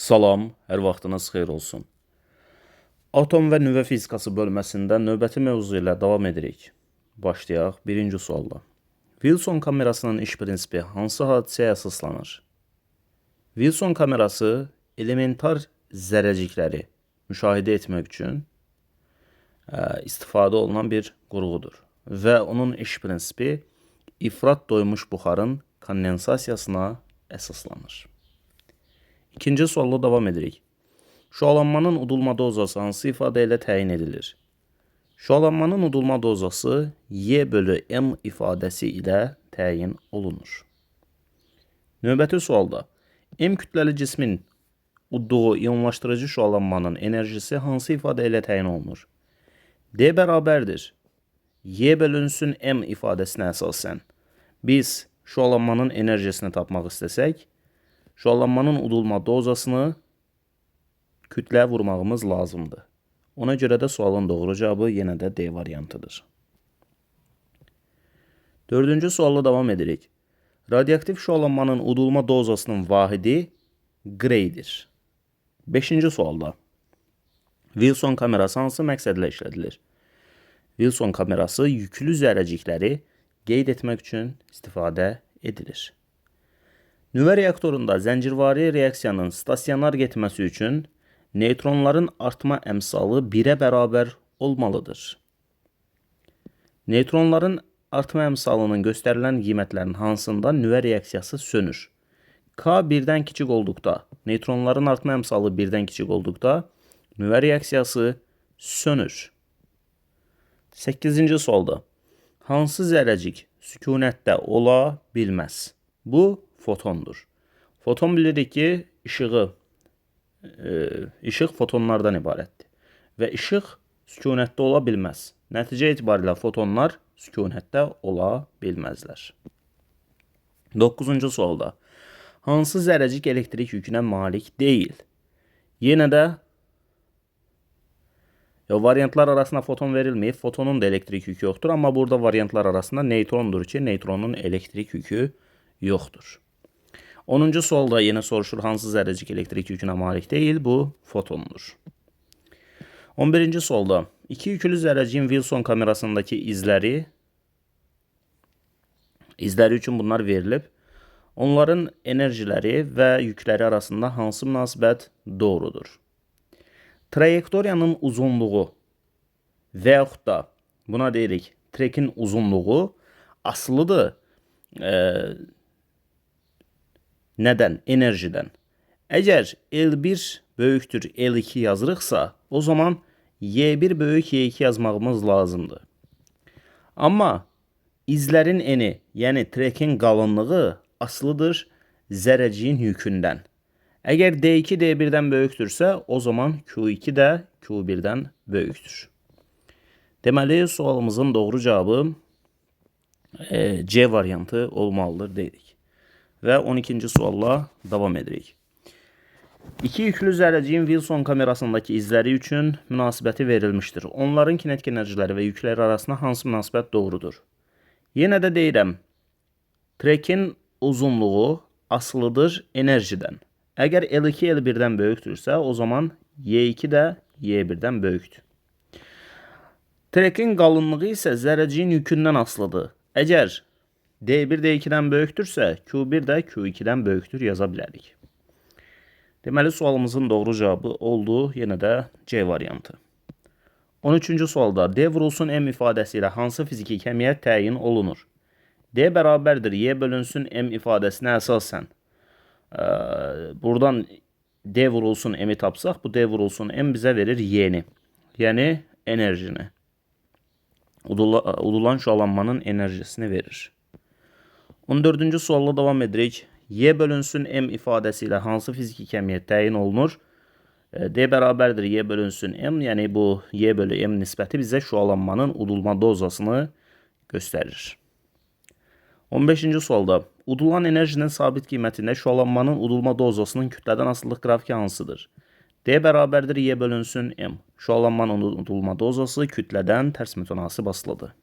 Salam, hər vaxtınız xeyir olsun. Atom və nüvə fizikası bölməsində növbəti mövzu ilə davam edirik. Başlayaq birinci sualla. Wilson kamerasının iş prinsipi hansı hadisəyə əsaslanır? Wilson kamerası elementar zərrəcikləri müşahidə etmək üçün istifadə olunan bir qurğudur və onun iş prinsipi ifrat doymuş buxarın kondensasiyasına əsaslanır. İkinci sualla davam edirik. Şualanmanın udulma dozası hansı ifadə ilə təyin edilir? Şualanmanın udulma dozası Y bölü M ifadəsi ilə təyin olunur. Növbəti sualda M kütləli cismin udduğu iyonlaşdırıcı şualanmanın enerjisi hansı ifadə ilə təyin olunur? D bərabərdir Y bölünsün M ifadəsinə əsasən biz şualanmanın enerjisini tapmaq istəsək, şualanmanın udulma dozasını kütləyə vurmağımız lazımdır. Ona görə də sualın doğru cavabı yenə də D variantıdır. Dördüncü sualla davam edirik. Radioaktiv şualanmanın udulma dozasının vahidi Grey'dir. Beşinci sualda Wilson kamerası hansı məqsədlə işlədilir? Wilson kamerası yüklü zərrəcikləri qeyd etmək üçün istifadə edilir. Nüvə reaktorunda zəncirvari reaksiyanın stasionar getməsi üçün neytronların artma əmsalı 1-ə bərabər olmalıdır. Neytronların artma əmsalının göstərilən qiymətlərin hansında nüvə reaksiyası sönür? K 1-dən kiçik olduqda, neytronların artma əmsalı 1-dən kiçik olduqda nüvə reaksiyası sönür. 8-ci sualda hansı zərrəcik sükunətdə ola bilməz? Bu fotondur. Foton bilirik ki, işıq fotonlardan ibarətdir. Və işıq sükunətdə ola bilməz. Nəticə etibarilə fotonlar sükunətdə ola bilməzlər. 9-cu sualda hansı zərrəcik elektrik yükünə malik deyil? Yenə də variantlar arasında foton verilməyib. Fotonun da elektrik yükü yoxdur. Amma burada variantlar arasında neytrondur ki, neytronun elektrik yükü yoxdur. 10-cu sualda yenə soruşur hansı zərrəcik elektrik yükünə malik deyil? Bu fotondur. 11-ci sualda iki yüklü zərrəciyin Wilson kamerasındakı izləri üçün bunlar verilib. Onların enerjiləri və yükləri arasında hansı münasibət doğrudur? Trayektoriyanın uzunluğu və yaxud da buna deyirik trekin uzunluğu asılıdır. Nədən? Enerjidən. Əgər L1 böyükdür L2 yazırıqsa, o zaman Y1 böyük Y2 yazmağımız lazımdır. Amma izlərin eni, yəni trekin qalınlığı asılıdır zərrəciyin yükündən. Əgər D2 D1-dən böyükdürsə, o zaman Q2 də Q1-dən böyükdür. Deməli, sualımızın doğru cavabı C variantı olmalıdır dedik. Və 12-ci sualla davam edirik. İki yüklü zərrəciyin Wilson kamerasındakı izləri üçün münasibəti verilmişdir. Onların kinetik enerjiləri və yükləri arasında hansı münasibət doğrudur? Yenə də deyirəm, trekin uzunluğu asılıdır enerjidən. Əgər L2 L1-dən böyükdürsə, o zaman Y2 də Y1-dən böyükdür. Trekin qalınlığı isə zərrəciyin yükündən asılıdır. Əgər D1 D2-dən böyükdürsə, Q1 də Q2-dən böyükdür yaza bilərik. Deməli, sualımızın doğru cavabı oldu, yenə də C variantı. 13-cü sualda D vurulsun M ifadəsi ilə hansı fiziki kəmiyyət təyin olunur? D bərabərdir Y bölünsün M ifadəsinə əsasən. Buradan D vurulsun M'i tapsaq, bu D vurulsun M bizə verir Y'ni, yəni enerjini. Udulan şualanmanın enerjisini verir. 14-cü sualla davam edirik. Y bölünsün M ifadəsi ilə hansı fiziki kəmiyyət təyin olunur? D bərabərdir Y bölünsün M, yəni bu Y bölü M nisbəti bizə şualanmanın udulma dozasını göstərir. 15-ci sualda udulan enerjinin sabit qiymətində şualanmanın udulma dozasının kütlədən asılılıq qrafiki hansıdır? D bərabərdir Y bölünsün M. Şualanmanın udulma dozası kütlədən tərs mütənasib asılıdır.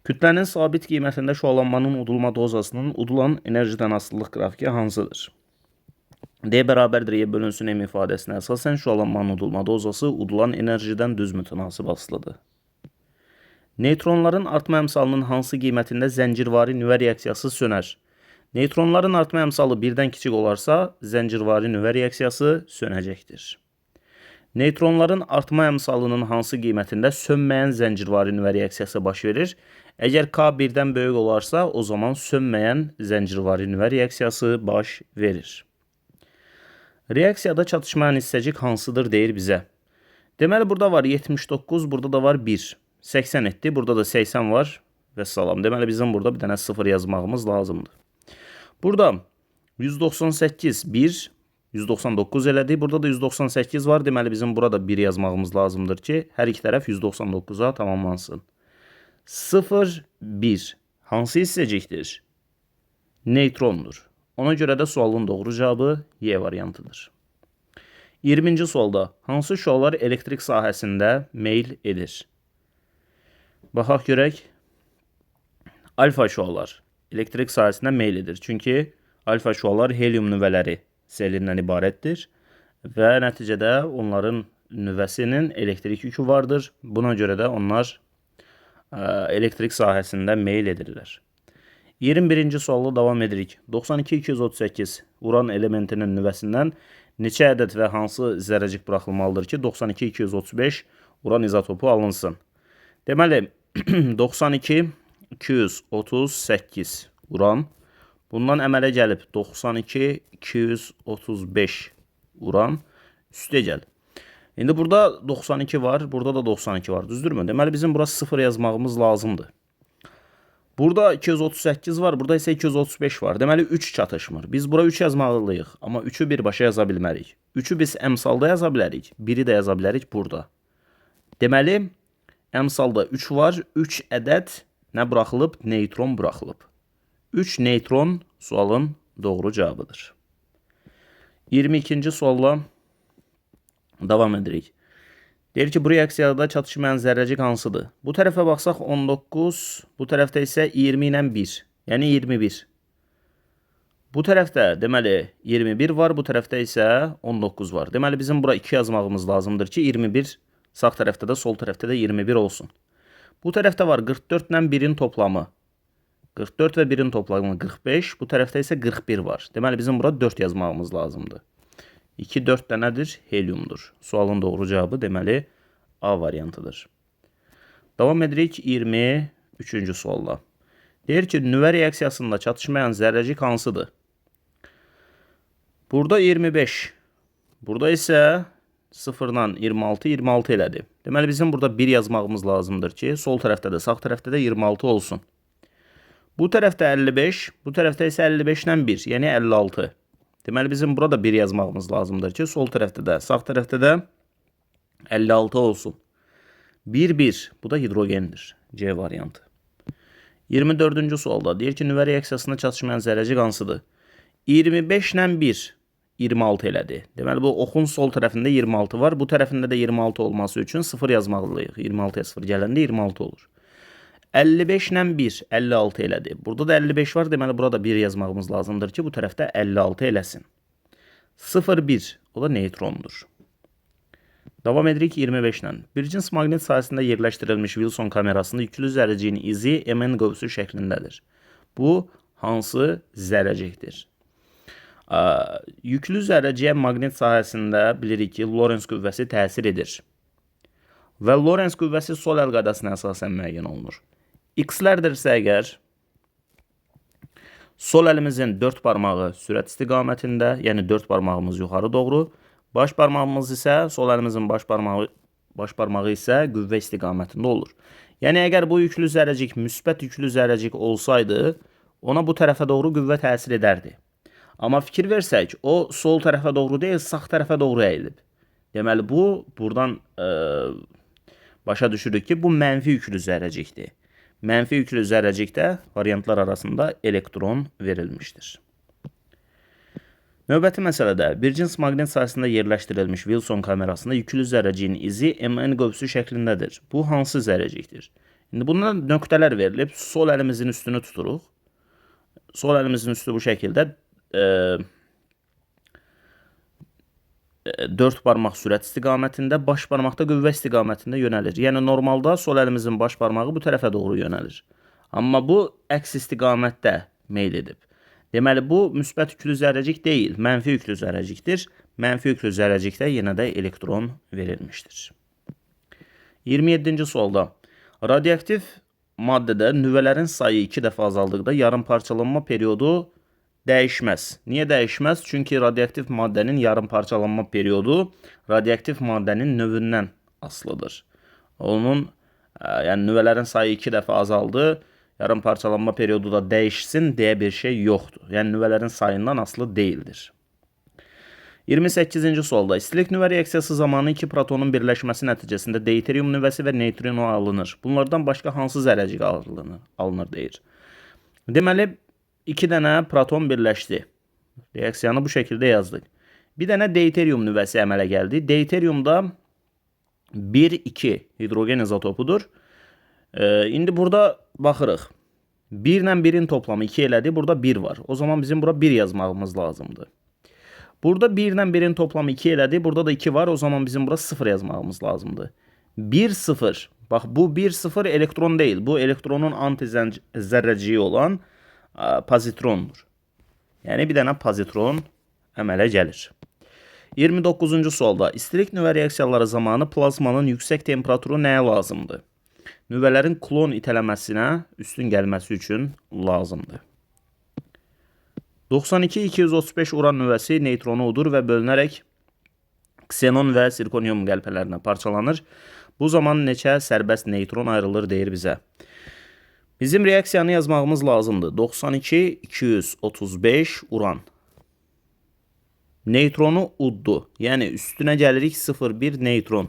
Kütlənin sabit qiymətində şualanmanın udulma dozasının udulan enerjidən asılılıq qrafiki hansıdır? D bərabərdir Y bölünsün M ifadəsinə əsasən şüalanmanın udulma dozası udulan enerjidən düz mütənasib asılıdır. Neytronların artma əmsalının hansı qiymətində zəncirvari nüvə reaksiyası sönər? Neytronların artma əmsalı 1-dən kiçik olarsa, zəncirvari nüvə reaksiyası sönəcəkdir. Neytronların artma əmsalının hansı qiymətində sönməyən zəncirvari nüvə reaksiyası baş verir? Əgər K 1-dən böyük olarsa, o zaman sönməyən zəncirvari nüvə reaksiyası baş verir. Reaksiyada çatışmayan hissəcik hansıdır deyir bizə. Deməli, burada var 79, burada da var 1. 80 etdi, burada da 80 var və salam. Deməli, bizim burada bir dənə 0 yazmağımız lazımdır. Burada 198, 1, 199 elədi. Burada da 198 var. Deməli, bizim burada 1 yazmağımız lazımdır ki, hər iki tərəf 199-a tamamlansın. 0, 1. Hansı hissəcikdir? Neytrondur. Ona görə də sualın doğru cavabı Y variantıdır. 20-ci sualda hansı şüalar elektrik sahəsində meyl edir? Baxaq görək. Alfa şüalar elektrik sahəsində meyl edir. Çünki alfa şüalar helium nüvələri selindən ibarətdir və nəticədə onların nüvəsinin elektrik yükü vardır. Buna görə də onlar elektrik sahəsində meyl edirlər. 21-ci sualla davam edirik. 92-238 uran elementinin nüvəsindən neçə ədəd və hansı zərrəcik buraxılmalıdır ki, 92-235 uran izotopu alınsın? Deməli, 92-238 uran. Bundan əmələ gəlib 92-235 uran üstə gəl. İndi burada 92 var, burada da 92 var, düzdürmü? Deməli, bizim burası 0 yazmağımız lazımdır. Burada 238 var, burada isə 235 var. Deməli, 3 çatışmır. Biz bura 3 yazmalıyıq, amma 3'ü birbaşa yaza bilmərik. 3'ü biz əmsalda yaza bilərik, 1'i də yaza bilərik burada. Deməli, əmsalda 3 var, 3 ədəd nə buraxılıb? Neytron buraxılıb. 3 neytron sualın doğru cavabıdır. 22-ci sualla davam edirik. Deyir ki, bu reaksiyada çatışmayan zərrəcik hansıdır? Bu tərəfə baxsaq 19, bu tərəfdə isə 20 ilə 1, yəni 21. Bu tərəfdə deməli 21 var, bu tərəfdə isə 19 var. Deməli, bizim bura 2 yazmağımız lazımdır ki, 21 sağ tərəfdə də, sol tərəfdə də 21 olsun. Bu tərəfdə var 44 ilə 1'in toplamı. 44 və 1'in toplamı 45, bu tərəfdə isə 41 var. Deməli, bizim bura 4 yazmağımız lazımdır. 2, 4 də nədir? Heliumdur. Sualın doğru cavabı deməli A variantıdır. Davam edirik 23-cü sualla. Deyir ki, nüvə reaksiyasında çatışmayan zərrəcik hansıdır? Burada 25. Burada isə 0-dan 26, 26 elədi. Deməli, bizim burada 1 yazmağımız lazımdır ki, sol tərəfdə də, sağ tərəfdə də 26 olsun. Bu tərəfdə 55, bu tərəfdə isə 55 ilə 1, yəni 56. Deməli, bizim burada 1 yazmağımız lazımdır ki, sol tərəfdə də, sağ tərəfdə də 56 olsun. 1, 1, bu da hidrogendir. C variantı. 24-cü sualda deyir ki, nüvə reaksiyasında çatışmayan zərrəcik hansıdır? 25 ilə 1, 26 elədi. Deməli, bu oxun sol tərəfində 26 var, bu tərəfində də 26 olması üçün 0 yazmalıyıq. 26-ya 0 gələndə 26 olur. 55 ilə 1, 56 elədi. Burada da 55 var, deməli burada 1 yazmağımız lazımdır ki, bu tərəfdə 56 eləsin. 0, 1, o da neytrondur. Davam edirik 25 ilə. Bir cins maqnit sahəsində yerləşdirilmiş Wilson kamerasında yüklü zərrəciyin izi Mn qövsü şəklindədir. Bu hansı zərrəcikdir? Yüklü zərrəciyə maqnit sahəsində bilirik ki, Lorentz qüvvəsi təsir edir. Və Lorentz qüvvəsi sol əl qaydasına əsasən müəyyən olunur. X-lərdirsə əgər, sol əlimizin 4 barmağı sürət istiqamətində, yəni 4 barmağımız yuxarı doğru, baş barmağımız isə, sol əlimizin baş barmağı isə qüvvə istiqamətində olur. Yəni, əgər bu yüklü zərrəcik müsbət yüklü zərrəcik olsaydı, ona bu tərəfə doğru qüvvə təsir edərdi. Amma fikir versək, o sol tərəfə doğru deyil, sağ tərəfə doğru əyilib. Deməli, bu, buradan başa düşürük ki, bu mənfi yüklü zərrəcikdir. Mənfi yüklü zərrəcikdə variantlar arasında elektron verilmişdir. Növbəti məsələdə bir cins maqnit sahəsində yerləşdirilmiş Wilson kamerasında yüklü zərrəciyin izi Mn qövsü şəklindədir. Bu hansı zərrəcikdir? İndi bundan nöqtələr verilib, sol əlimizin üstünü tuturuq. Sol əlimizin üstü bu şəkildə 4 barmaq sürət istiqamətində, baş barmaq da qüvvə istiqamətində yönəlir. Yəni normalda sol əlimizin baş barmağı bu tərəfə doğru yönəlir. Amma bu əks istiqamətdə meyl edib. Deməli bu müsbət yüklü zərrəcik deyil, mənfi yüklü zərrəcikdir. Mənfi yüklü zərrəcikdə yenə də elektron verilmişdir. 27-ci sualda radioaktiv maddədə nüvələrin sayı 2 dəfə azaldıqda yarım parçalanma periodu dəyişməz. Niyə dəyişməz? Çünki radioaktiv maddənin yarım parçalanma periodu radioaktiv maddənin növündən asılıdır. Onun yəni nüvələrin sayı 2 dəfə azaldı, yarım parçalanma periodu da dəyişsin deyə bir şey yoxdur. Yəni nüvələrin sayından asılı deyildir. 28-ci sualda istilik nüvə reaksiyası zamanı iki protonun birləşməsi nəticəsində deuterium nüvəsi və neytrino alınır. Bunlardan başqa hansı zərrəcik alınır deyir. Deməli, 2 dənə proton birləşdi. Reaksiyanı bu şəkildə yazdıq. Bir dənə deuterium nüvəsi əmələ gəldi. Deuteriumda 1-2 hidrogen izotopudur. İndi burada baxırıq. 1 ilə 1-in toplamı 2 elədi. Burada 1 var. O zaman bizim bura 1 yazmağımız lazımdır. Burada 1 ilə 1-in toplamı 2 elədi. Burada da 2 var. O zaman bizim bura 0 yazmağımız lazımdır. 1-0. Bax bu 1-0 elektron deyil. Bu elektronun antizərrəciyi olan pozitrondur. Yəni bir dənə pozitron əmələ gəlir. 29-cu sualda istilik nüvə reaksiyaları zamanı plazmanın yüksək temperaturu nəyə lazımdır? Nüvələrin klon itələməsinə üstün gəlməsi üçün lazımdır. 92-235 uran nüvəsi neytronu udur və bölünərək ksenon və sirkonium qəlpələrinə parçalanır. Bu zaman neçə sərbəst neytron ayrılır deyir bizə. Bizim reaksiyanı yazmağımız lazımdır. 92-235 uran. Neytronu uddu. Yəni üstünə gəlirik 0,1 neytron.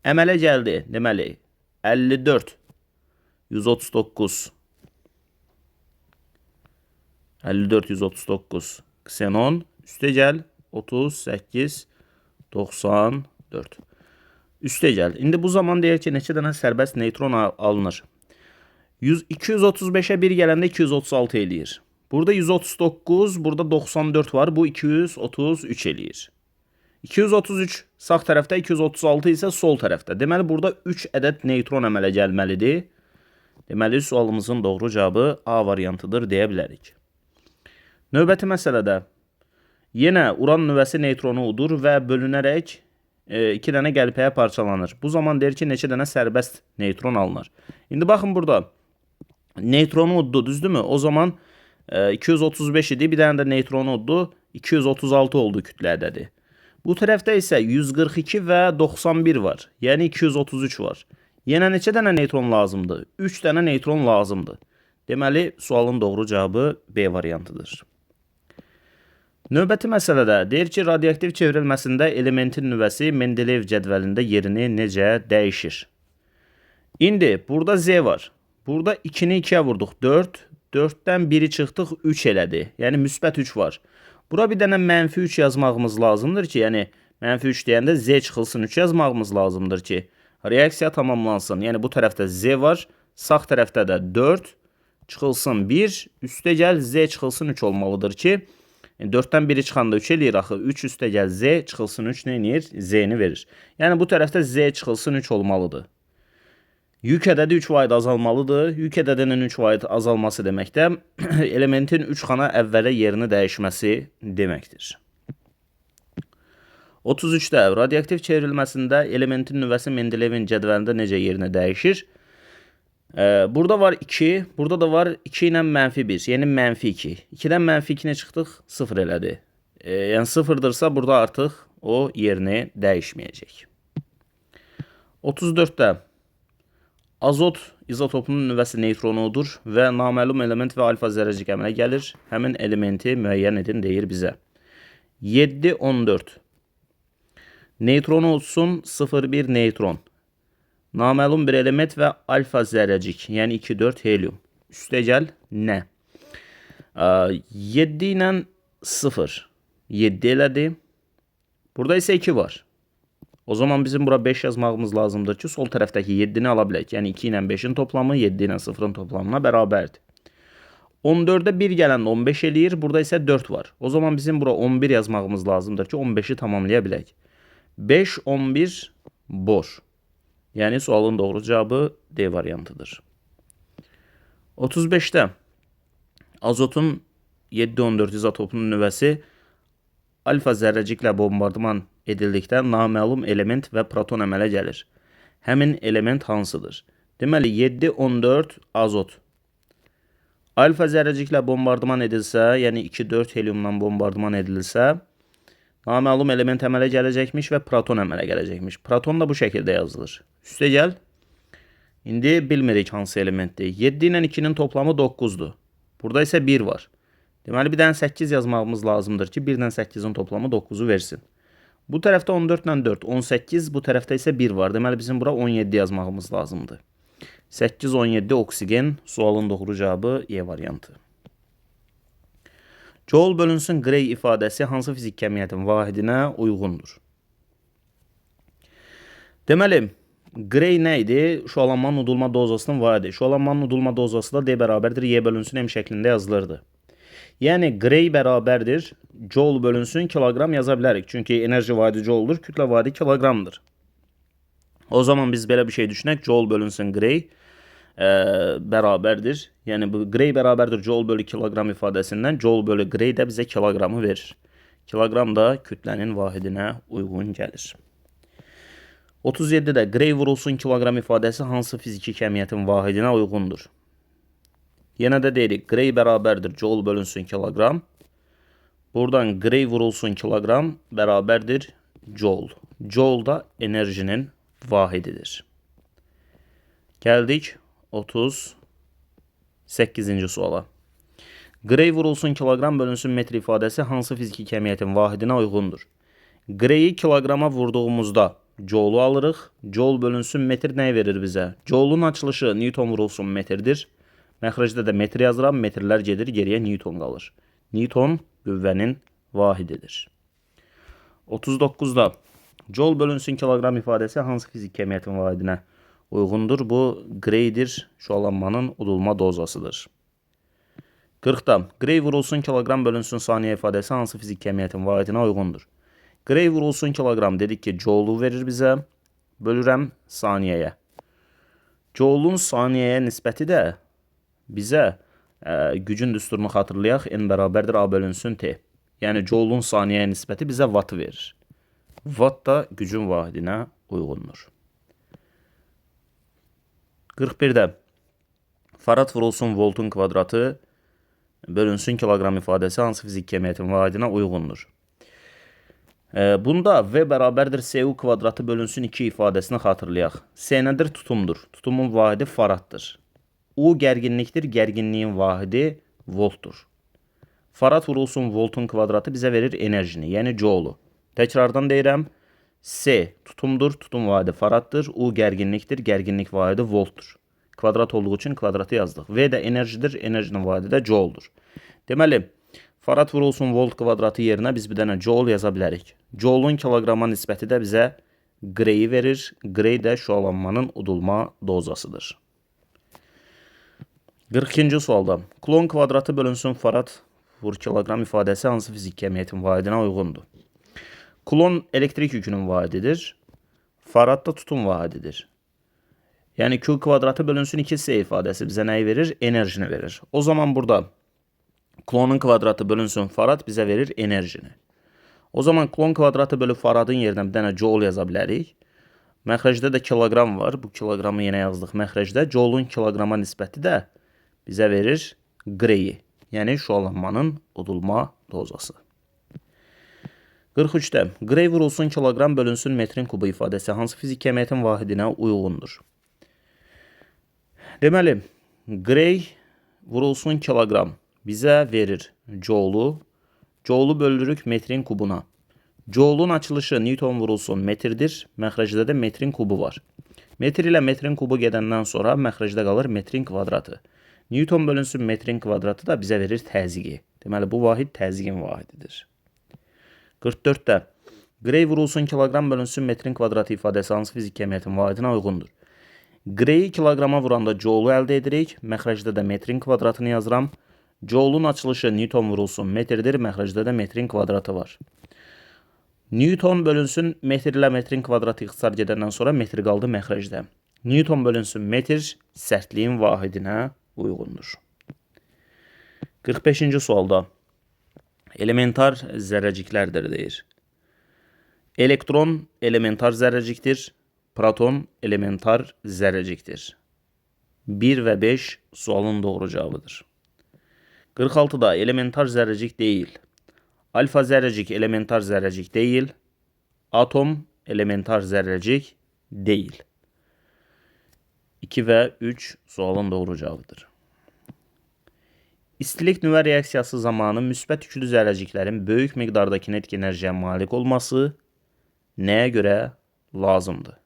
Əmələ gəldi. Deməli 54, 139, 54, 139 ksenon. Üstə gəl 38, 94. Üstə gəl. İndi bu zaman deyək ki, neçə dənə sərbəst neytron alınır. 235'e 1 gələndə 236 eləyir. Burada 139, burada 94 var. Bu 233 eləyir. 233 sağ tərəfdə, 236 isə sol tərəfdə. Deməli, burada 3 ədəd neytron əmələ gəlməlidir. Deməli, sualımızın doğru cavabı A variantıdır deyə bilərik. Növbəti məsələdə yenə uran nüvəsi neytronu udur və bölünərək 2 dənə qəlpəyə parçalanır. Bu zaman deyir ki, neçə dənə sərbəst neytron alınır. İndi baxın burada. Neytronu uddu, düzdürmü? O zaman 235 idi. Bir dənə də neytronu uddu. 236 oldu kütlə ədədi. Bu tərəfdə isə 142 və 91 var. Yəni 233 var. Yenə neçə dənə neytron lazımdır? 3 dənə neytron lazımdır. Deməli, sualın doğru cavabı B variantıdır. Növbəti məsələdə deyir ki, radioaktiv çevrilməsində elementin nüvəsi Mendeleyev cədvəlində yerini necə dəyişir? İndi burada Z var. Burada 2-ni 2-yə vurduq 4. 4-dən 1-i çıxdıq 3 elədi. Yəni müsbət 3 var. Bura bir dənə mənfi 3 yazmağımız lazımdır ki, yəni mənfi 3 deyəndə Z çıxılsın 3 yazmağımız lazımdır ki, reaksiya tamamlansın. Yəni bu tərəfdə Z var, sağ tərəfdə də 4 çıxılsın 1, üstə gəl Z çıxılsın 3 olmalıdır ki, 4-dən 1-i çıxanda 3 eləyir axı. 3 üstə gəl Z çıxılsın 3 nə eləyir? Z-ni verir. Yəni bu tərəfdə Z çıxılsın 3 olmalıdır. Yük ədədi 3 vaid azalmalıdır. Yük ədədinin 3 vaid azalması deməkdə elementin 3 xana əvvələ yerini dəyişməsi deməkdir. 33-də radioaktiv çevrilməsində elementin nüvəsi Mendeleyevin cədvəlində necə yerini dəyişir? Burada var 2, burada da var 2 ilə mənfi 1, yəni mənfi 2. 2-dən mənfi 2-nə çıxdıq, 0 elədi. Yəni 0-dırsa burada artıq o yerini dəyişməyəcək. 34-də azot izotopunun nüvəsi neytronudur və naməlum element və alfa zərrəcik əmələ gəlir. Həmin elementi müəyyən edin deyir bizə. 7, 14. Neytronu olsun 0,1 neytron. Naməlum bir element və alfa zərrəcik, yəni 2,4 helium. Üstə gəl, nə? 7 ilə 0. 7 elədi. Burada isə 2 var. O zaman bizim bura 5 yazmağımız lazımdır ki, sol tərəfdəki 7-ni ala bilək. Yəni 2 ilə 5-in toplamı 7 ilə 0-ın toplamına bərabərdir. 14'e 1 gələndə 15 eləyir. Burada isə 4 var. O zaman bizim bura 11 yazmağımız lazımdır ki 15'i tamamlaya bilək. 5, 11 bor. Yəni sualın doğru cavabı D variantıdır. 35'də azotun 7-14 izotopunun nüvəsi alfa zərrəciklə bombardıman edildikdə naməlum element və proton əmələ gəlir. Həmin element hansıdır? Deməli 7-14 azot. Alfa zərrəciklə bombardıman edilsə, yəni 2-4 heliumdan bombardıman edilsə, naməlum element əmələ gələcəkmiş və proton əmələ gələcəkmiş. Proton da bu şəkildə yazılır. Üstə gəl. İndi bilmirik hansı elementdir. 7 ilə 2-nin toplamı 9'dur. Burada isə 1 var. Deməli, bir dənə 8 yazmağımız lazımdır ki, 1 ilə 8'in toplamı 9'u versin. Bu tərəfdə 14 ilə 4, 18, bu tərəfdə isə 1 var. Deməli, bizim bura 17 yazmağımız lazımdır. 8, 17 oksigen sualın doğru cavabı E variantı. Joule bölünsün Gray ifadəsi hansı fizik kəmiyyətin vahidinə uyğundur? Deməli, Gray nə idi? Şualanmanın udulma dozasının vahidi. Şualanmanın udulma dozası da D bərabərdir Y bölünsün M şəklində yazılırdı. Yəni Gray bərabərdir Joule bölünsün kilogram yaza bilərik. Çünki enerji vahidi Joule'dur, kütlə vahidi kilogramdır. O zaman biz belə bir şey düşünək. Joule bölünsün Gray bərabərdir. Yəni bu Gray bərabərdir Joule bölü kilogram ifadəsindən Joule bölü Gray də bizə kilogramı verir. Kilogram da kütlənin vahidinə uyğun gəlir. 37'də Gray vurulsun kilogram ifadəsi hansı fiziki kəmiyyətin vahidinə uyğundur? Yenə də deyirik, Gray bərabərdir Joule bölünsün kilogram. Buradan Gray vurulsun kilogram bərabərdir Joule. Joule da enerjinin vahididir. Gəldik 38-ci suala. Gray vurulsun kilogram bölünsün metr ifadəsi hansı fiziki kəmiyyətin vahidinə uyğundur? Gray'i kilograma vurduğumuzda Joule'u alırıq. Joule bölünsün metr nə verir bizə? Joule'un açılışı Newton vurulsun metrdir. Məxrəcdə də metr yazıram. Metrlər gedir, geriyə Newton qalır. Newton qüvvənin vahididir. 39'da Joule bölünsün kilogram ifadəsi hansı fizik kəmiyyətin vahidinə uyğundur? Bu Gray'dir. Şualanmanın udulma dozasıdır. 40'da Gray vurulsun kilogram bölünsün saniyə ifadəsi hansı fizik kəmiyyətin vahidinə uyğundur? Gray vurulsun kilogram dedik ki Joule'u verir bizə. Bölürəm saniyəyə. Joule'un saniyəyə nisbəti də bizə gücün düsturunu xatırlayaq. N bərabərdir A bölünsün T. Yəni Joule'un saniyəyə nisbəti bizə wattı verir. Watt da gücün vahidinə uyğundur. 41'də farad vurulsun voltun kvadratı bölünsün kilogram ifadəsi hansı fizik kəmiyyətin vahidinə uyğundur? Bunda V bərabərdir CU kvadratı bölünsün 2 ifadəsini xatırlayaq. C nədir? Tutumdur. Tutumun vahidi faraddır. U gərginlikdir. Gərginliyin vahidi voltdur. Farad vurulsun voltun kvadratı bizə verir enerjini, yəni Joule'u. Təkrardan deyirəm. C tutumdur. Tutum vahidi faraddır. U gərginlikdir. Gərginlik vahidi voltdur. Kvadrat olduğu üçün kvadratı yazdıq. V də enerjidir. Enerjinin vahidi də Joule'dur. Deməli, farad vurulsun volt kvadratı yerinə biz bir dənə Joule yaza bilərik. Joule'un kilograma nisbəti də bizə Gray'i verir. Gray də şualanmanın udulma dozasıdır. 42-ci sualda Coulomb kvadratı bölünsün farad vur kilogram ifadəsi hansı fizik kəmiyyətin vahidinə uyğundur? Coulomb elektrik yükünün vahididir. Farad da tutum vahididir. Yəni Q kvadratı bölünsün 2C ifadəsi bizə nəyi verir? Enerjini verir. O zaman burada Coulomb'un kvadratı bölünsün farad bizə verir enerjini. O zaman Coulomb kvadratı bölü faradın yerinə bir dənə Joule yaza bilərik. Məxrəcdə də kilogram var. Bu kilogramı yenə yazdıq məxrəcdə. Joule'un kilograma nisbəti də bizə verir Gray'i. Yəni şualanmanın udulma dozası. 43'də Gray vurulsun kilogram bölünsün metrin kubu ifadəsi hansı fizik kəmiyyətin vahidinə uyğundur? Deməli, Gray vurulsun kilogram bizə verir Joule'u. Joule'u bölürük metrin kubuna. Joule'un açılışı Newton vurulsun metrdir. Məxrəcdə də metrin kubu var. Metr ilə metrin kubu gedəndən sonra məxrəcdə qalır metrin kvadratı. Newton bölünsün metrin kvadratı da bizə verir təzyiqi. Deməli, bu vahid təzyiqin vahididir. 44'də Gray vurulsun kilogram bölünsün metrin kvadratı ifadəsi hansı fizik kəmiyyətin vahidinə uyğundur? Gray'i kilograma vuranda Joule'u əldə edirik. Məxrəcdə də metrin kvadratını yazıram. Joul'un açılışı Newton vurulsun metrdir. Məxrəcdə də metrin kvadratı var. Newton bölünsün metr ilə metrin kvadratı ixtisar gedəndən sonra metr qaldı məxrəcdə. Newton bölünsün metr sərtliyin vahidinə uyğundur. 45-ci sualda elementar zərrəciklərdir deyir. Elektron elementar zərrəcikdir. Proton elementar zərrəcikdir. 1 və 5 sualın doğru cavabıdır. 46-da elementar zərrəcik deyil. Alfa zərrəcik elementar zərrəcik deyil. Atom elementar zərrəcik deyil. 2 və 3 sualın doğru cavabıdır. İstilik nüvə reaksiyası zamanı müsbət yüklü zərrəciklərin böyük miqdarda kinetik enerjiyə malik olması nəyə görə lazımdır?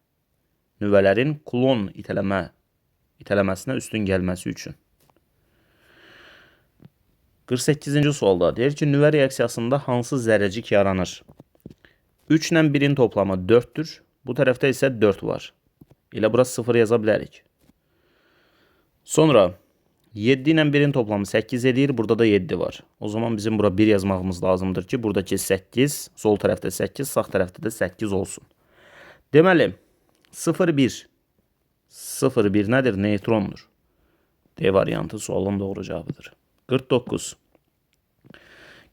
Nüvələrin Coulomb itələməsinə üstün gəlməsi üçün. 48-ci sualda deyir ki, nüvə reaksiyasında hansı zərrəcik yaranır? 3 ilə 1-in toplamı 4-dür. Bu tərəfdə isə 4 var. Elə bura 0 yaza bilərik. Sonra 7 ilə 1-in toplamı 8 edir. Burada da 7 var. O zaman bizim bura 1 yazmağımız lazımdır ki, buradakı 8, sol tərəfdə 8, sağ tərəfdə də 8 olsun. Deməli, 0-1. 0-1 nədir? Neutrondur. D variantı sualın doğru cavabıdır. 49.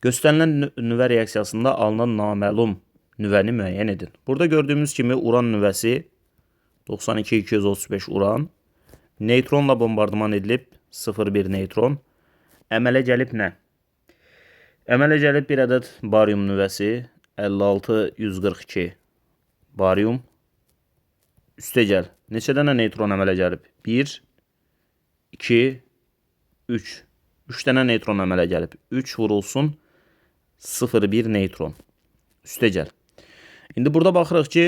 Göstərilən nüvə reaksiyasında alınan naməlum nüvəni müəyyən edin. Burada gördüyümüz kimi uran nüvəsi 92-235 uran neutronla bombardıman edilib 0,1 neutron. Əmələ gəlib nə? Əmələ gəlib bir ədəd barium nüvəsi 56-142 barium. Üstə gəl. Neçə dənə neutron əmələ gəlib? 1, 2, 3. 3 dənə neutron əmələ gəlib. 3 vurulsun 0,1 neutron. Üstə gəl. İndi burada baxırıq ki,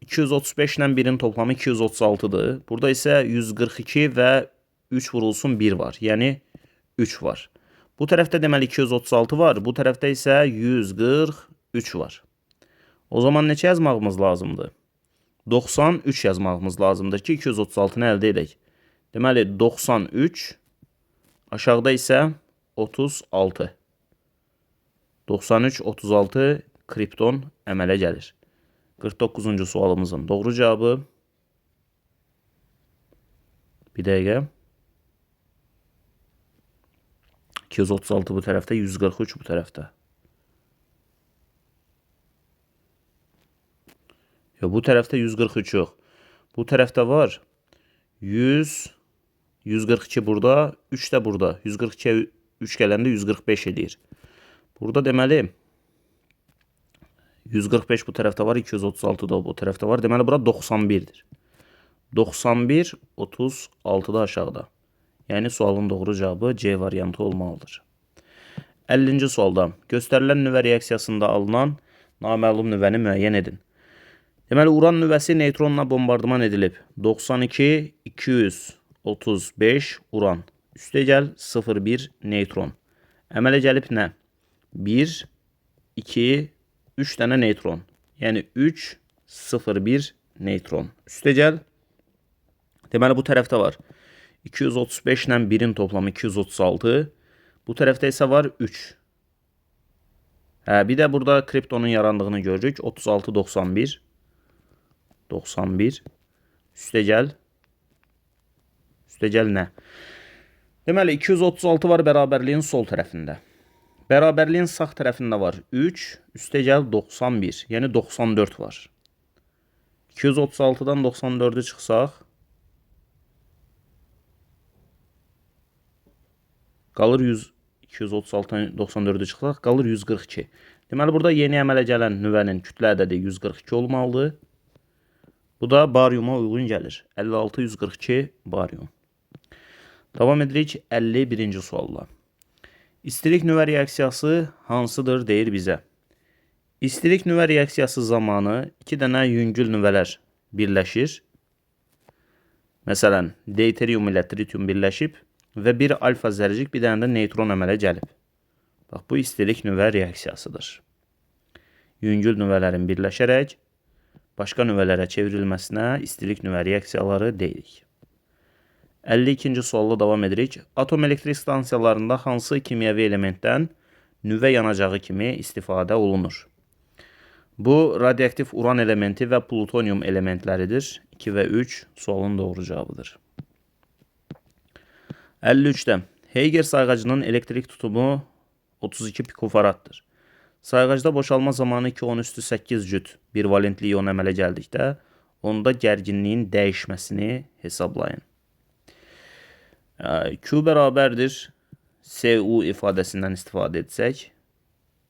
235 ilə 1-in toplamı 236-dır. Burada isə 142 və 3 vurulsun 1 var. Yəni 3 var. Bu tərəfdə deməli 236 var. Bu tərəfdə isə 143 var. O zaman neçə yazmağımız lazımdır? 93 yazmağımız lazımdır ki, 236-nı əldə edək. Deməli 93, aşağıda isə 36. 93, 36 kripton əmələ gəlir. 49-cu sualımızın doğru cavabı. Bir dəqiqə. 236 bu tərəfdə, 143 bu tərəfdə. Bu tərəfdə 143 yox. Bu tərəfdə var 100, 142 burada, 3 də burada. 142-yə 3 gələndə 145 edir. Burada deməli 145 bu tərəfdə var, 236 da bu tərəfdə var. Deməli bura 91-dir. 91, 36-da aşağıda. Yəni sualın doğru cavabı C variantı olmalıdır. 50-ci sualda göstərilən nüvə reaksiyasında alınan naməlum nüvəni müəyyən edin. Deməli, uran nüvəsi neutronla bombardıman edilib. 92, 235 uran. Üstə gəl 0,1 neutron. Əmələ gəlib nə? 1, 2, 3 dənə neutron. Yəni 3, 0,1 neutron. Üstə gəl. Deməli, bu tərəfdə var. 235 ilə 1-in toplamı 236. Bu tərəfdə isə var 3. Bir də burada kriptonun yarandığını görürük. 36, 91. 91. Üstə gəl. Üstə gəl nə? Deməli, 236 var bərabərliyin sol tərəfində. Bərabərliyin sağ tərəfində var 3. Üstə gəl 91. Yəni 94 var. 236-dan 94-ü çıxsaq, qalır 100. 236-dan 94-ü çıxsaq, qalır 142. Deməli, burada yeni əmələ gələn nüvənin kütlə ədədi 142 olmalıdır. Bu da bariuma uyğun gəlir. 56-142 barium. Davam edirik 51-ci sualla. İstilik nüvə reaksiyası hansıdır deyir bizə. İstilik nüvə reaksiyası zamanı 2 dənə yüngül nüvələr birləşir. Məsələn, deuterium ilə tritium birləşib və bir alfa zərrəcik, bir dənə də neutron əmələ gəlib. Bax, bu istilik nüvə reaksiyasıdır. Yüngül nüvələrin birləşərək başqa nüvələrə çevrilməsinə istilik nüvə reaksiyaları deyirik. 52-ci sualla davam edirik. Atom elektrik stansiyalarında hansı kimyəvi elementdən nüvə yanacağı kimi istifadə olunur? Bu radioaktiv uran elementi və plutonium elementləridir. 2 və 3 sualın doğru cavabıdır. 53-də Heyger sayğacının elektrik tutumu 32 pikofaraddır. Sayğacda boşalma zamanı 2-10⁸ cüt bir valentli iyon əmələ gəldikdə, onda gərginliyin dəyişməsini hesablayın. Q bərabərdir Cu ifadəsindən istifadə etsək,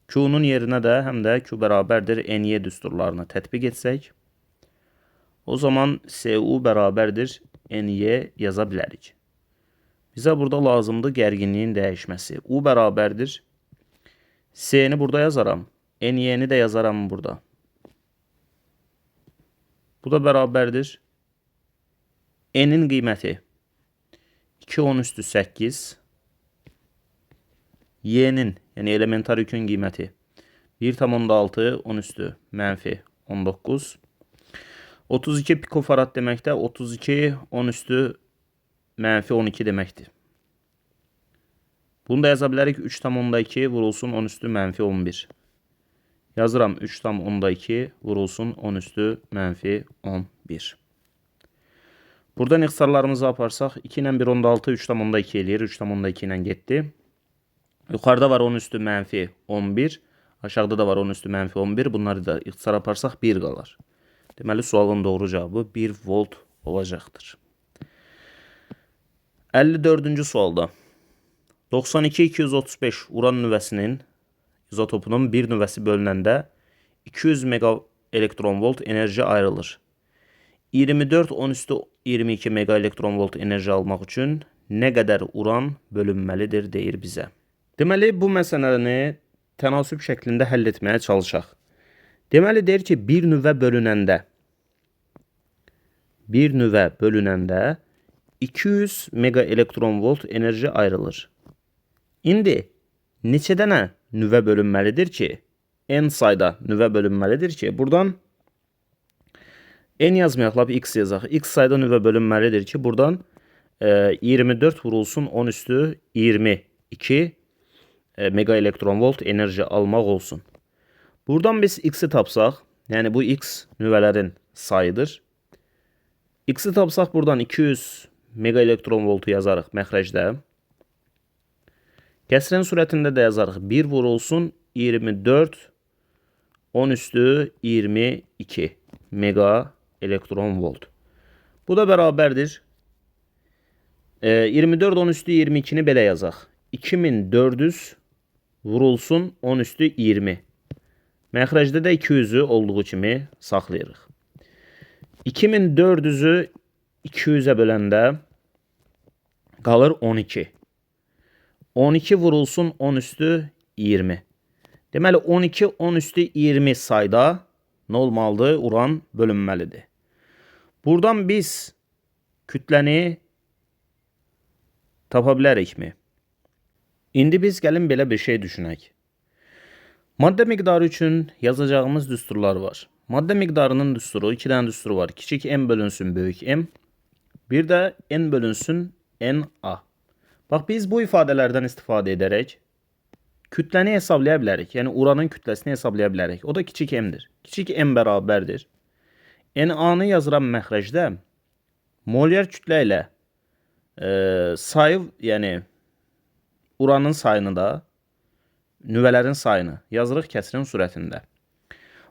Q'nun yerinə də həm də Q bərabərdir NY düsturlarını tətbiq etsək, o zaman Cu bərabərdir NY yaza bilərik. Bizə burada lazımdır gərginliyin dəyişməsi. U bərabərdir. C'ni burada yazaram. NY'ni də yazaram burada. Bu da bərabərdir. N'in qiyməti 2-10⁸. Y'nin, yəni elementar yükün qiyməti 1,6 10⁻⁻19. 32 pikofarad deməkdə 32 10⁻12 deməkdir. Bunu da yaza bilərik 3,2 vurulsun 10⁻11. Yazıram 3,2 vurulsun 10⁻11. Buradan ixtisarlarımızı aparsaq 2 ilə 1 16 3,2 eləyir. 3,2 ilə getdi. Yuxarıda var 10⁻11. Aşağıda da var 10⁻11. Bunları da ixtisar aparsaq 1 qalar. Deməli sualın doğru cavabı 1 volt olacaqdır. 54-cü sualda 92-235 uran nüvəsinin izotopunun bir nüvəsi bölünəndə 200 mega elektron volt enerji ayrılır. 24-10⁻22 mega elektron volt enerji almaq üçün nə qədər uran bölünməlidir deyir bizə. Deməli bu məsələni tənasüb şəklində həll etməyə çalışaq. Deməli deyir ki bir nüvə bölünəndə 200 mega elektron volt enerji ayrılır. İndi neçə dənə nüvə bölünməlidir ki, n sayda nüvə bölünməlidir ki, buradan n yazmayaq, lap x yazaq. X sayda nüvə bölünməlidir ki, buradan 24 vurulsun 10⁻22 mega elektron volt enerji almaq olsun. Buradan biz x'i tapsaq, yəni bu x nüvələrin sayıdır. X'i tapsaq buradan 200 mega elektron voltu yazarıq məxrəcdə. Kəsrin surətində də yazarıq. 1 vurulsun 24 10⁻22 mega elektron volt. Bu da bərabərdir. 24 10⁻22-ni belə yazaq. 2400 vurulsun 10⁻20. Məxrəcdə də 200'ü olduğu kimi saxlayırıq. 2400'ü 200'ə böləndə qalır 12. 12 vurulsun 10⁻20. Deməli 12 10⁻20 sayda nə olmalıdır? Uran bölünməlidir. Buradan biz kütləni tapa bilərikmi? İndi biz gəlin belə bir şey düşünək. Maddə miqdarı üçün yazacağımız düsturlar var. Maddə miqdarının düsturu, 2 dənə düsturu var. Kiçik m bölünsün böyük m. Bir də n bölünsün na. Bax biz bu ifadələrdən istifadə edərək kütləni hesablaya bilərik. Yəni uranın kütləsini hesablaya bilərik. O da kiçik m'dir. Kiçik m bərabərdir. Na-nı yazıram məxrəcdə. Molyar kütlə ilə sayı, yəni uranın sayını da, nüvələrin sayını yazırıq kəsrin surətində.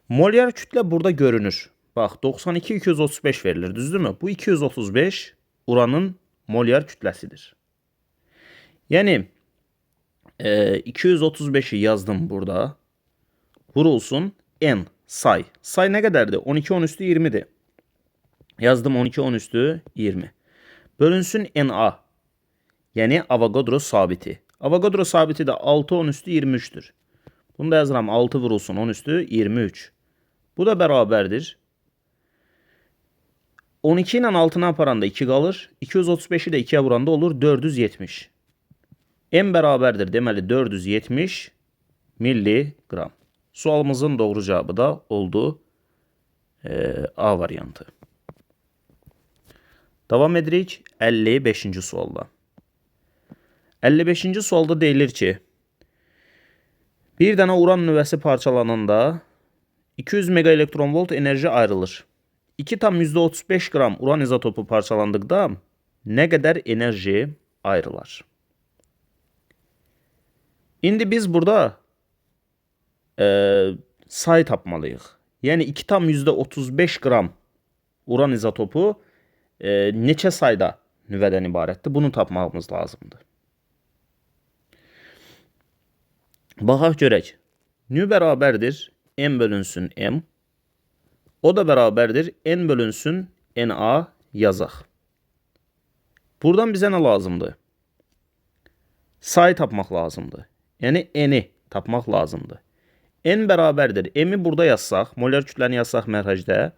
Molyar kütlə burada görünür. Bax 92-235 verilir, düzdürmü? Bu 235 uranın molyar kütləsidir. Yəni 235'i yazdım burada. Vurulsun n say. Say nə qədərdir? 12 10⁻20'dir. Yazdım 12 10⁻20. Bölünsün na. Yəni Avogadro sabiti. Avogadro sabiti də 6 10⁻23'dür. Bunu da yazıram 6 vurulsun 10⁻23. Bu da bərabərdir. 12 ilə 6'nı aparanda 2 qalır. 235'i də 2'yə vuranda olur 470. M bərabərdir. Deməli 470 milligram. Sualımızın doğru cavabı da oldu A variantı. Davam edirik 55-ci sualda. 55-ci sualda deyilir ki, bir dənə uran nüvəsi parçalananda 200 megaelektronvolt enerji ayrılır. 2,35 qram uran izotopu parçalandıqda nə qədər enerji ayrılar? İndi biz burada sayı tapmalıyıq. Yəni 2,35 qram uran izotopu neçə sayda nüvədən ibarətdir? Bunu tapmağımız lazımdır. Baxaq görək. Nü bərabərdir n bölünsün m. O da bərabərdir n bölünsün na yazaq. Buradan bizə nə lazımdır? Sayı tapmaq lazımdır. Yəni n'i tapmaq lazımdır. N bərabərdir. M-i burada yazsaq, molar kütləni yazsaq məxrəcdə,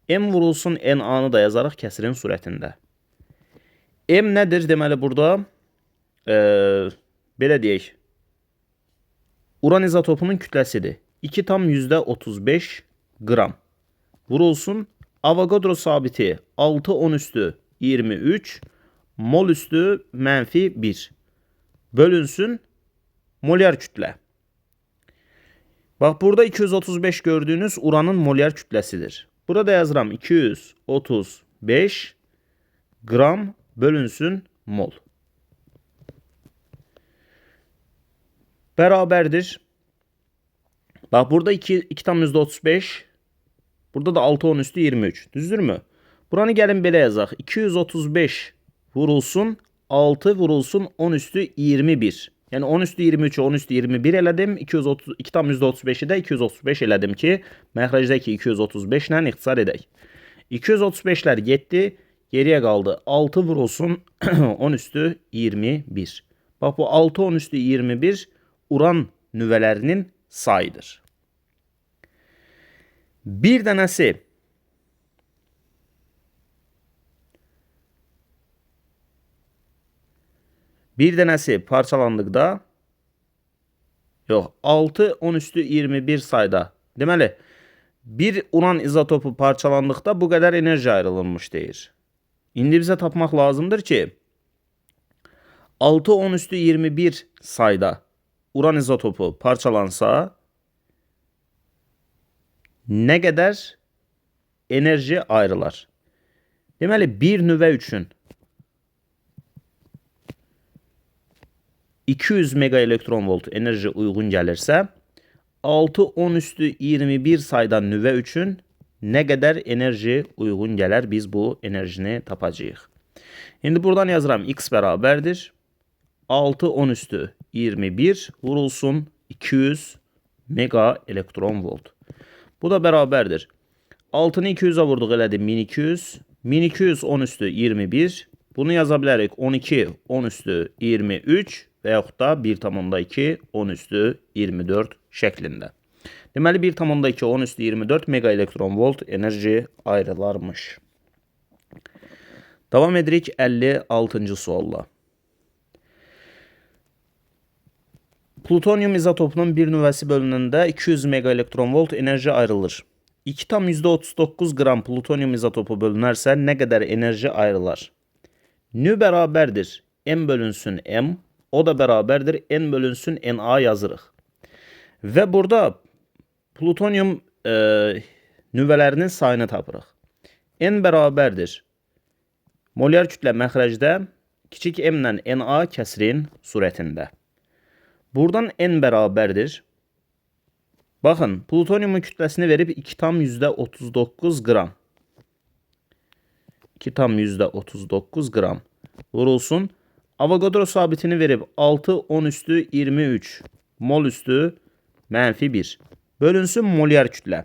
M vurulsun NA-nı da yazarıq kəsirin surətində. M nədir? Deməli burada belə deyək, uran izotopunun kütləsidir. 2,35 qram. Vurulsun Avogadro sabiti 6,10 üstü 23 mol üstü -1 bölünsün molyar kütlə. Bax, burada 235 gördüğünüz uranın molyar kütləsidir. Burada yazıram 235 gram bölünsün mol. Bərabərdir. Bax, burada 2,35, burada da 6,10 üstü 23. Düzdürmü? Buranı gəlin belə yazaq. 235 vurulsun 6 vurulsun 10 üstü 21. Yəni 10 üstü 23'ü 10 üstü 21 elədim. 2,35'i də 235 elədim ki, məxrəcdəki 235 ilə ixtisar edək. 235'lər getdi, geriyə qaldı 6 vurulsun 10 üstü 21. Bax, bu 6 10 üstü 21 uran nüvələrinin sayıdır. Bir dənəsi parçalandıqda, yox, 6 10 üstü 21 sayda. Deməli, bir uran izotopu parçalandıqda bu qədər enerji ayrılmış deyir. İndi bizə tapmaq lazımdır ki, 6 10 üstü 21 sayda uran izotopu parçalansa nə qədər enerji ayrılar? Deməli, bir nüvə üçün 200 megaelektronvolt enerji uyğun gəlirsə, 6 10 üstü 21 sayda nüvə üçün nə qədər enerji uyğun gələr? Biz bu enerjini tapacağıq. İndi buradan yazıram x bərabərdir 6 10 üstü 21 vurulsun 200 megaelektronvolt. Bu da bərabərdir. 6'nı 200'a vurduq, elədi 1200. 1200 10 üstü 21. Bunu yaza bilərik 12 10 üstü 23 və yaxud da 1,2 10 üstü 24 şəklində. Deməli 1,2 10 üstü 24 megaelektronvolt enerji ayrılarmış. Davam edirik 56-cı sualla. Plutonyum izotopunun bir nüvəsi bölünəndə 200 megaelektronvolt enerji ayrılır. 2,39 qram plutonyum izotopu bölünərsə nə qədər enerji ayrılar? Nü bərabərdir m bölünsün m, o da bərabərdir n bölünsün na yazırıq. Və burada plutonyum nüvələrinin sayını tapırıq. N bərabərdir molyar kütlə məxrəcdə kiçik m ilə na kəsirin surətində. Buradan n bərabərdir. Baxın, plutonyumun kütləsini verib 2,39 qram. 2,39 qram vurulsun. Avogadro sabitini verib 6 10 üstü 23 mol üstü -1 bölünsün molyar kütlə.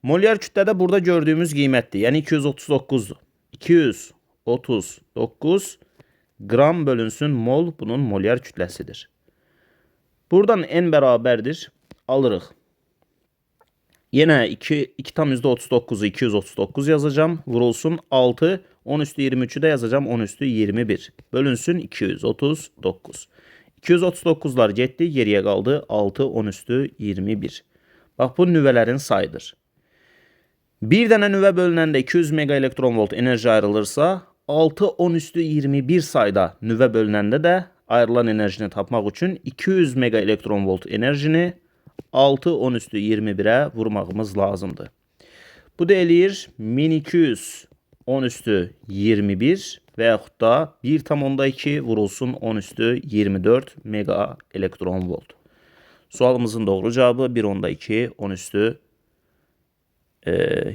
Molyar kütlədə burada gördüyümüz qiymətdir. Yəni 239'dur. 239 qram bölünsün mol bunun molyar kütləsidir. Buradan n bərabərdir. Alırıq. Yenə 2,39'u 239 yazacağım. Vurulsun 6 10 üstü 23'ü də yazacağım 10 üstü 21. Bölünsün 239. 239'lar getdi. Geriyə qaldı 6 10 üstü 21. Bax, bu nüvələrin sayıdır. Bir dənə nüvə bölünəndə 200 megaelektronvolt enerji ayrılırsa, 6 10 üstü 21 sayda nüvə bölünəndə də ayrılan enerjini tapmaq üçün 200 mega elektron volt enerjini 6 10 üstü 21'ə vurmağımız lazımdır. Bu da eləyir 1200 10 üstü 21 və yaxud da 1,2 vurulsun 10 üstü 24 mega elektron volt. Sualımızın doğru cevabı 1,2 10 üstü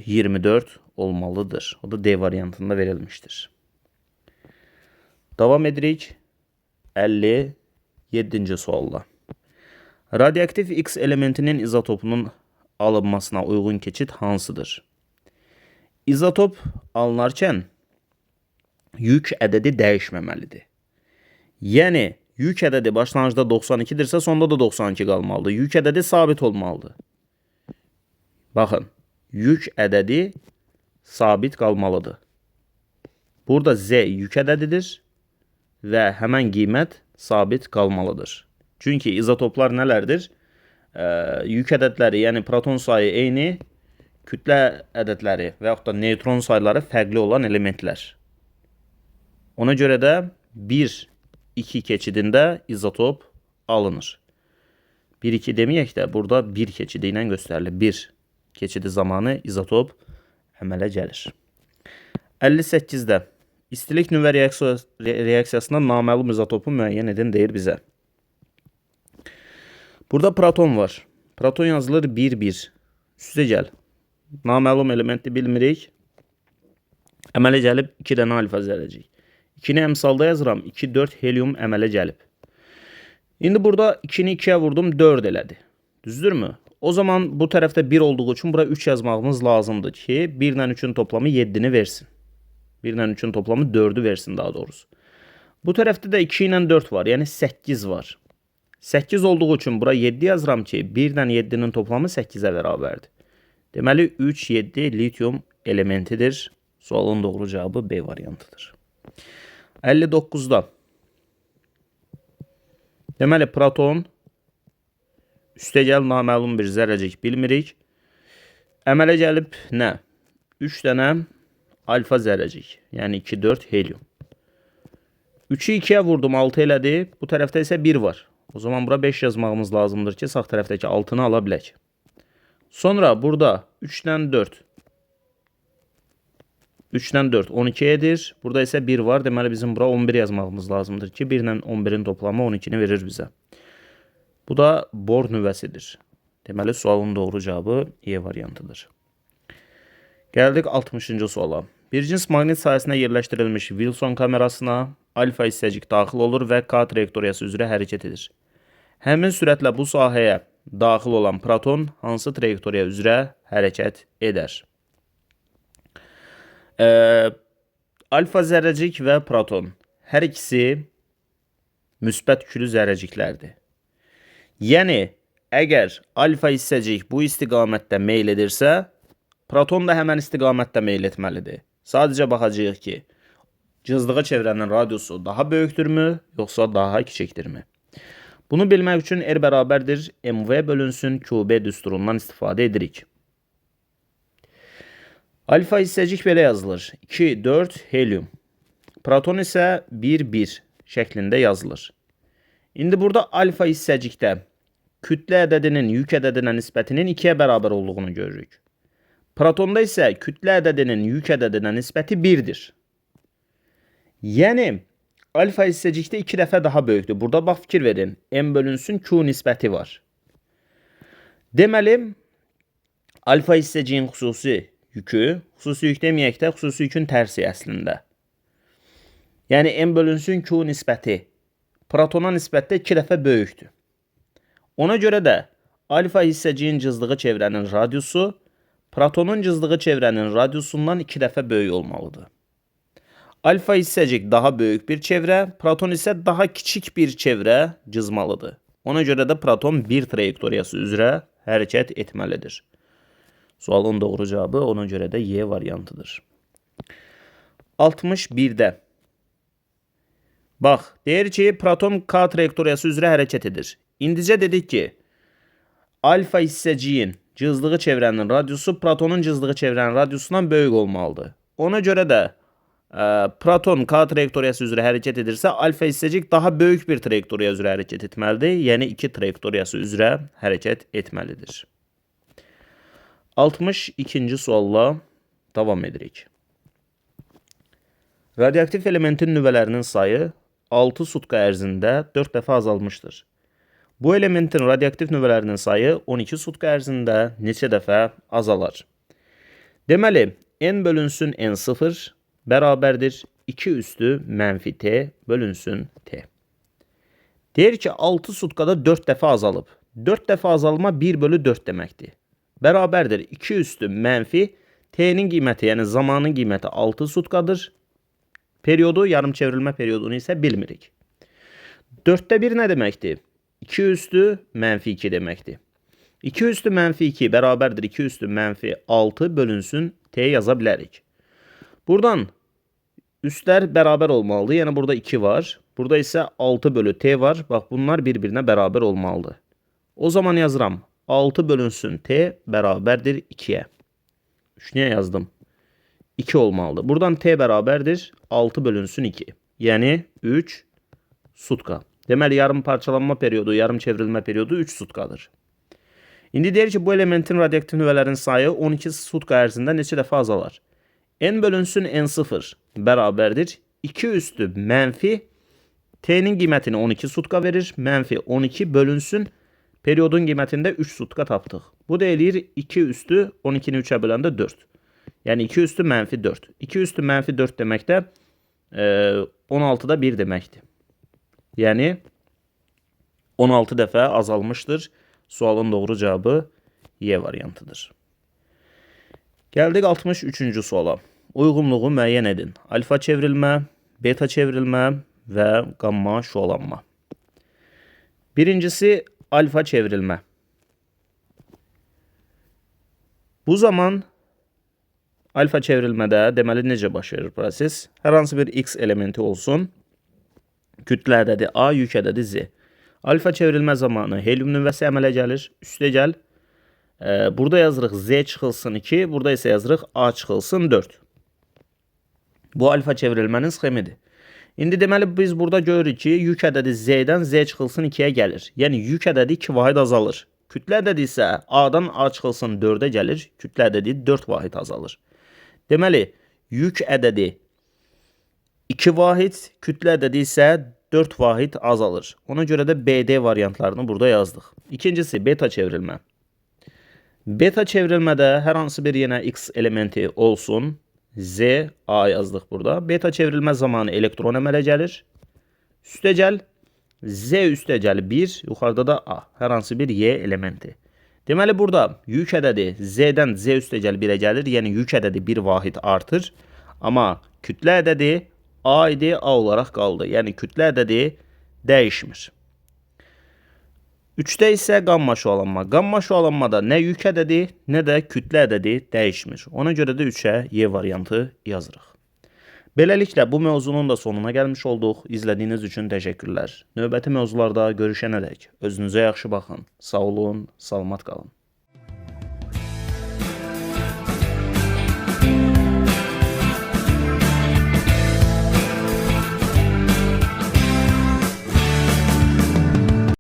24 olmalıdır. O da D variantında verilmiştir. Davam edirik 57. sualla. Radioaktif X elementinin izotopunun alınmasına uyğun keçid hansıdır? İzotop alınarkən yük ədədi dəyişməməlidir. Yəni yük ədədi başlanğıcda 92-dirsə, sonda da 92 qalmalıdır. Yük ədədi sabit olmalıdır. Baxın, yük ədədi sabit qalmalıdır. Burada Z yük ədədidir və həmən qiymət sabit qalmalıdır. Çünki izotoplar nələrdir? Yük ədədləri, yəni proton sayı eyni, kütlə ədədləri və yaxud da neutron sayları fərqli olan elementlər. Ona görə də 1-2 keçidində izotop alınır. 1-2 deməyək də burada 1 keçidi ilə göstərilir. 1 keçidi zamanı izotop əmələ gəlir. 58-də istilik nüvə reaksiyasına naməlum izotopu müəyyən edin deyir bizə. Burada proton var. Proton yazılır 1-1. Üstə gəl. Naməlum elementi bilmirik. Əmələ gəlib 2 dənə alfa zərrəcik. 2-ni əmsalda yazıram. 2-4 helium əmələ gəlib. İndi burada 2-ni 2-yə vurdum 4 elədi. Düzdürmü? O zaman bu tərəfdə 1 olduğu üçün bura 3 yazmağımız lazımdır ki 1 ilə 3-ün toplamı 7-ni versin. 1 ilə 3-ün toplamı 4'ü versin daha doğrusu. Bu tərəfdə də 2 ilə 4 var. Yəni 8 var. 8 olduğu üçün bura 7 yazıram ki 1 ilə 7'nin toplamı 8'ə bərabərdir. Deməli 3-7 lityum elementidir. Sualın doğru cevabı B variantıdır. 59'da. Deməli proton üstəgəl naməlum bir zərrəcik bilmirik. Əmələ gəlib nə? 3 dənə alfa zərrəcik. Yəni 2-4 helium. 3'ü 2'yə vurdum 6 elədi. Bu tərəfdə isə 1 var. O zaman bura 5 yazmağımız lazımdır ki sağ tərəfdəki 6'nı ala bilək. Sonra burada 3'dən 4. 3'dən 4 12 edir. Burada isə 1 var. Deməli bizim bura 11 yazmağımız lazımdır ki 1 ilə 11'in toplamı 12'ni verir bizə. Bu da bor nüvəsidir. Deməli sualın doğru cevabı E variantıdır. Gəldik 60-cı suala. Bir cins maqnit sayəsində yerləşdirilmiş Wilson kamerasına alfa hissəcik daxil olur və K trayektoriyası üzrə hərəkət edir. Həmin sürətlə bu sahəyə daxil olan proton hansı trayektoriya üzrə hərəkət edər? Alfa zərrəcik və proton hər ikisi müsbət yüklü zərrəciklərdir. Yəni, əgər alfa hissəcik bu istiqamətdə meyl edirsə, proton da həmən istiqamətdə meyl etməlidir. Sadəcə baxacağıq ki, cızdığa çevrənin radiusu daha böyükdürmü, yoxsa daha kiçikdirmi? Bunu bilmək üçün R bərabərdir MV bölünsün QB düsturundan istifadə edirik. Alfa hissəcik belə yazılır. 2-4 helium. Proton isə 1-1 şəklində yazılır. İndi burada alfa hissəcikdə kütlə ədədinin yük ədədinə nisbətinin 2'yə bərabər olduğunu görürük. Protonda isə kütlə ədədinin yük ədədinə nisbəti 1'dir. Yəni, alfa hissəcikdə 2 dəfə daha böyükdür. Burada bax fikir verin. M bölünsün Q nisbəti var. Deməli, alfa hissəciyin xüsusi yük deməyək də, xüsusi yükün tərsi əslində. Yəni, M bölünsün Q nisbəti protona nisbətdə 2 dəfə böyükdür. Ona görə də alfa hissəciyin cızdığı çevrənin radiusu protonun cızdığı çevrənin radiusundan 2 dəfə böyük olmalıdır. Alfa hissəcik daha böyük bir çevrə, proton isə daha kiçik bir çevrə cızmalıdır. Ona görə də proton 1 trayektoriyası üzrə hərəkət etməlidir. Sualın doğru cevabı ona görə də Y variantıdır. 61'də. Bax, deyir ki, proton K trayektoriyası üzrə hərəkət edir. İndicə dedik ki, alfa hissəciyin cızdığı çevrənin radiusu protonun cızdığı çevrənin radiusundan böyük olmalıdır. Ona görə də Proton K trayektoriyası üzrə hərəkət edirsə, alfa hissəcik daha böyük bir trayektoriya üzrə hərəkət etməlidir. Yəni 2 trayektoriyası üzrə hərəkət etməlidir. 62-ci sualla davam edirik. Radioaktiv elementin nüvələrinin sayı 6 sutka ərzində 4 dəfə azalmışdır. Bu elementin radioaktiv nüvələrinin sayı 12 sutka ərzində neçə dəfə azalar? Deməli, n bölünsün n0 bərabərdir 2 üstü mənfi t bölünsün t. Deyir ki, 6 sutkada 4 dəfə azalıb. 4 dəfə azalma 1 bölü 4 deməkdir. Bərabərdir 2 üstü mənfi t'nin qiyməti, yəni zamanın qiyməti 6 sutkadır. Periodu, yarım çevrilmə periodunu isə bilmirik. 4'te 1 nə deməkdir? 2 üstü mənfi 2 deməkdir. 2 üstü mənfi 2 bərabərdir 2 üstü mənfi 6 bölünsün t yaza bilərik. Buradan üstlər bərabər olmalıdır. Yəni burada 2 var. Burada isə 6 bölü t var. Bax, bunlar bir-birinə bərabər olmalıdır. O zaman yazıram. 6 bölünsün t bərabərdir 2'ye. 3'nüyə yazdım. 2 olmalıdır. Buradan t bərabərdir 6 bölünsün 2. Yəni 3 sutka. Deməli, yarım parçalanma periodu, yarım çevrilmə periodu 3 sutkadır. İndi deyir ki, bu elementin radioaktiv nüvələrin sayı 12 sutka ərzində neçə dəfə azalar? N bölünsün n0 bərabərdir 2 üstü mənfi t'nin qiymətini 12 sutka verir. Mənfi 12 bölünsün periodun qiymətində 3 sutka tapdıq. Bu da eləyir 2 üstü 12'ni 3'ə böləndə 4. Yəni 2 üstü mənfi 4. 2 üstü mənfi 4 demək də 16'da 1 deməkdir. Yəni 16 dəfə azalmışdır. Sualın doğru cevabı Y variantıdır. Gəldik 63-cü suala. Uyğunluğu müəyyən edin. Alfa çevrilmə, beta çevrilmə və qamma şualanma. Birincisi alfa çevrilmə. Bu zaman alfa çevrilmədə deməli necə baş verir proses? Hər hansı bir x elementi olsun. Kütlə ədədi A, yük ədədi Z. Alfa çevrilmə zamanı helyum nüvəsi əmələ gəlir. Üstəgəl burada yazırıq Z çıxılsın 2, burada isə yazırıq A çıxılsın 4. Bu alfa çevrilmənin sxemidir. İndi deməli biz burada görürük ki, yük ədədi Z-dən Z çıxılsın 2'yə gəlir. Yəni yük ədədi 2 vahid azalır. Kütlə ədədi isə A-dan A çıxılsın 4'ə gəlir. Kütlə ədədi 4 vahid azalır. Deməli, yük ədədi 2 vahid, kütlə ədədi isə 4 vahid azalır. Ona görə də BD variantlarını burada yazdıq. İkincisi beta çevrilmə. Beta çevrilmədə hər hansı bir yenə x elementi olsun. Z, A yazdıq burada. Beta çevrilmə zamanı elektron əmələ gəlir. Üstəgəl Z üstəgəl 1, yuxarıda da A. Hər hansı bir Y elementi. Deməli burada yük ədədi Z-dən Z üstəgəl 1'ə gəlir. Yəni yük ədədi 1 vahid artır. Amma kütlə ədədi A idi, A olaraq qaldı. Yəni kütlə ədədi dəyişmir. 3'te isə qamma şualanma. Qamma şualanmada nə yük ədədi, nə də kütlə ədədi dəyişmir. Ona görə də 3'ə Y variantı yazırıq. Beləliklə bu mövzunun da sonuna gəlmiş olduq. İzlədiyiniz üçün təşəkkürlər. Növbəti mövzularda görüşənədək özünüzə yaxşı baxın. Sağ olun, salamat qalın.